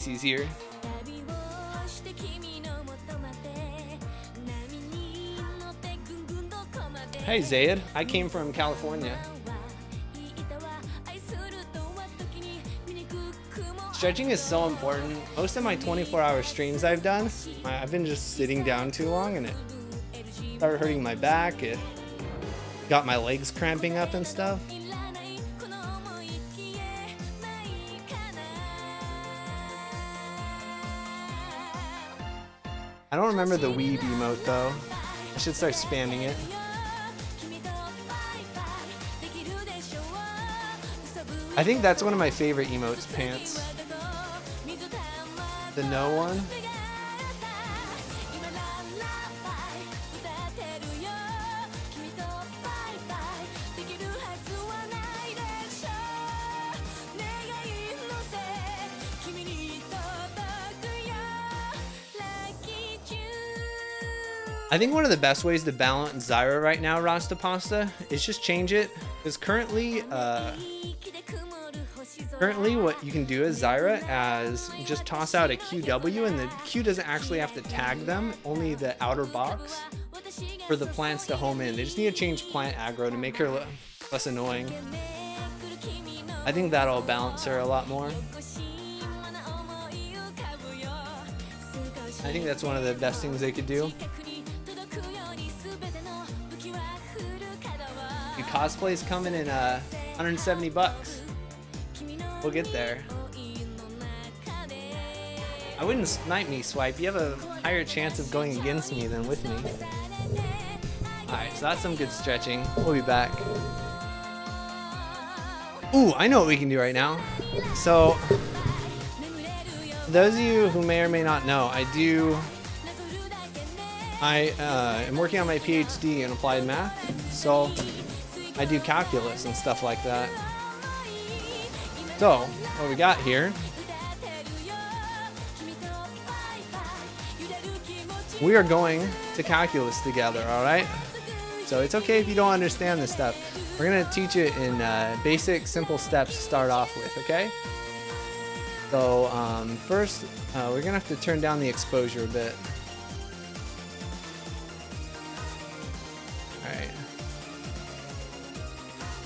It's easier. Hey Zayed, I came from California. Stretching is so important. Most of my 24-hour streams I've done, I've been just sitting down too long and it started hurting my back. It got my legs cramping up and stuff. I don't remember the weeb emote though. I should start spamming it. I think that's one of my favorite emotes, pants. The no one. I think one of the best ways to balance Zyra right now, Rasta Pasta, is just change it. Because currently what you can do is Zyra as just toss out a QW and the Q doesn't actually have to tag them, only the outer box for the plants to home in. They just need to change plant aggro to make her less annoying. I think that'll balance her a lot more. I think that's one of the best things they could do. Cosplay's coming in 170 bucks. We'll get there. I wouldn't snipe me, Swipe. You have a higher chance of going against me than with me. Alright, so that's some good stretching. We'll be back. Ooh, I know what we can do right now. So, those of you who may or may not know, I am working on my PhD in applied math. So, I do calculus and stuff like that. So, what we got here, we are going to calculus together, alright? So it's okay if you don't understand this stuff. We're going to teach it in basic, simple steps to start off with, okay? So, first, we're going to have to turn down the exposure a bit.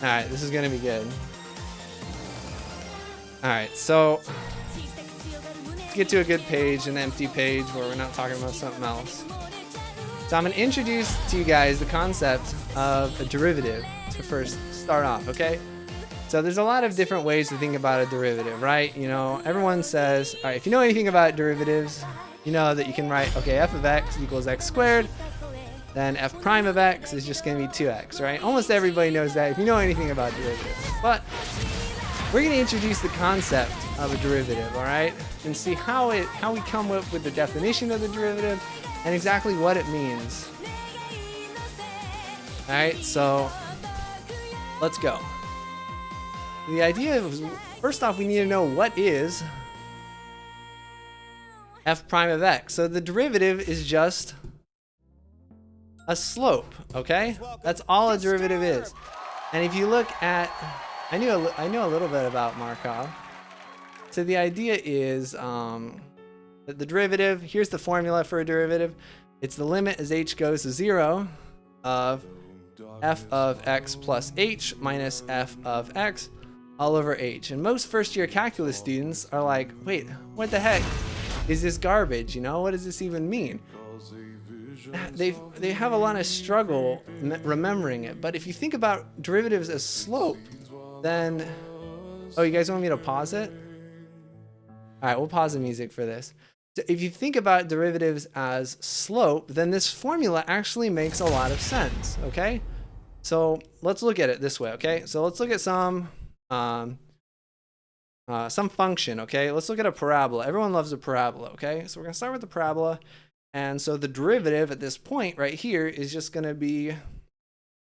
Alright, this is gonna be good. Alright, so let's get to a good page, an empty page where we're not talking about something else. So I'm gonna introduce to you guys the concept of a derivative to first start off, okay? So there's a lot of different ways to think about a derivative, right? You know, everyone says, alright, if you know anything about derivatives, you know that you can write, okay, f of x equals x squared. Then f prime of x is just going to be 2x, right? Almost everybody knows that if you know anything about derivatives. But we're going to introduce the concept of a derivative, all right? And see how we come up with the definition of the derivative and exactly what it means. All right, so let's go. The idea is, first off, we need to know what is f prime of x. So the derivative is just a slope, okay? That's all a derivative is. And if you look at, I know a little bit about Markov. So the idea is that the derivative, here's the formula for a derivative. It's the limit as h goes to 0 of f of x plus h minus f of x all over h. And most first year calculus students are like, wait, what the heck is this garbage? You know, what does this even mean? They have a lot of struggle remembering it. But if you think about derivatives as slope, then, oh, you guys want me to pause it? All right, we'll pause the music for this. So if you think about derivatives as slope, then this formula actually makes a lot of sense, okay? So let's look at it this way, okay? So let's look at some function, okay? Let's look at a parabola. Everyone loves a parabola, okay? So we're gonna start with the parabola. And so the derivative at this point right here is just going to be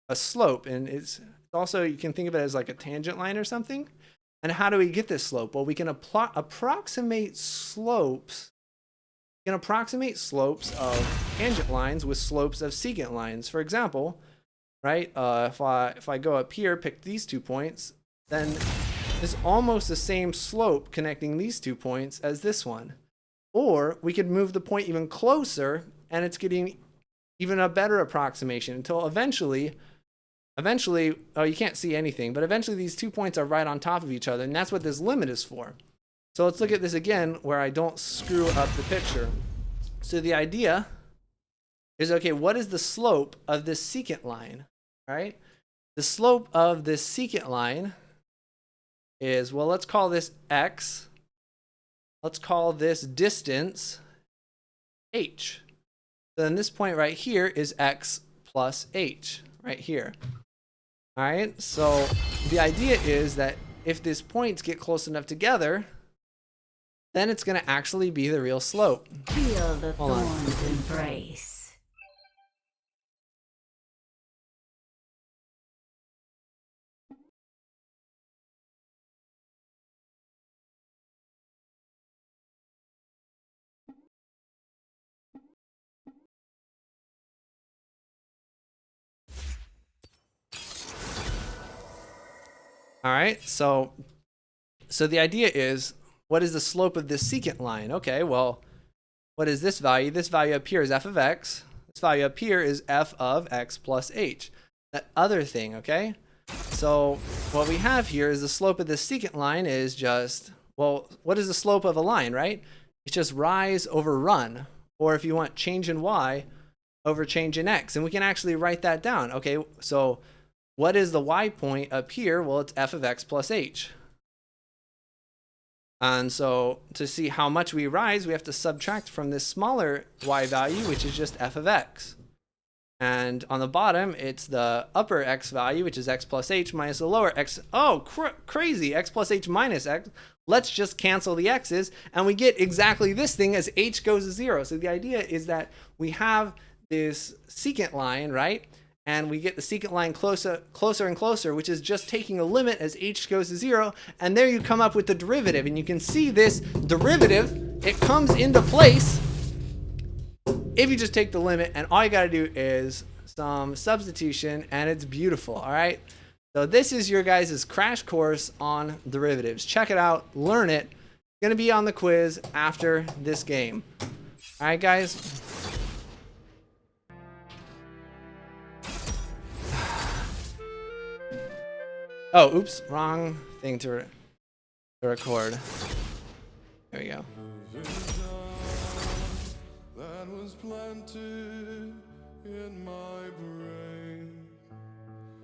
a slope. And it's also, you can think of it as like a tangent line or something. And how do we get this slope? Well, we can approximate slopes. We can approximate slopes of tangent lines with slopes of secant lines. For example, right, if I go up here, pick these 2 points, then is almost the same slope connecting these 2 points as this one. Or we could move the point even closer and it's getting even a better approximation until eventually, oh, you can't see anything, but eventually these 2 points are right on top of each other, and that's what this limit is for. So let's look at this again where I don't screw up the picture. So the idea is, okay, what is the slope of this secant line, right? The slope of this secant line is, well, let's call this x. Let's call this distance h. So then this point right here is x plus h, right here. All right, so the idea is that if these points get close enough together, then it's going to actually be the real slope. Feel the thorns embrace. All right, so the idea is, what is the slope of this secant line? Okay, well, what is this value? This value up here is f of x. This value up here is f of x plus h. That other thing, okay? So what we have here is the slope of this secant line is just, well, what is the slope of a line, right? It's just rise over run. Or if you want, change in y over change in x. And we can actually write that down. Okay, so what is the y point up here? Well, it's f of x plus h. And so to see how much we rise, we have to subtract from this smaller y value, which is just f of x. And on the bottom, it's the upper x value, which is x plus h, minus the lower x. Oh, crazy, x plus h minus x. Let's just cancel the x's, and we get exactly this thing as h goes to 0. So the idea is that we have this secant line, right? And we get the secant line closer and closer, which is just taking a limit as h goes to 0. And there you come up with the derivative. And you can see this derivative, it comes into place if you just take the limit. And all you got to do is some substitution, and it's beautiful. All right. So this is your guys' crash course on derivatives. Check it out. Learn it. It's going to be on the quiz after this game. All right, guys. Oh, oops, wrong thing to record. There we go. That was planted in my brain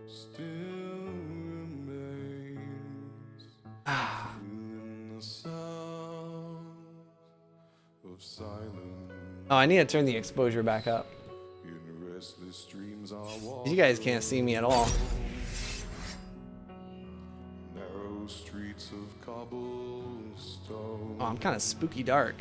still remains in the sound of silence. Oh, I need to turn the exposure back up. You guys can't see me at all. Streets of cobblestone. Oh, I'm kind of spooky dark.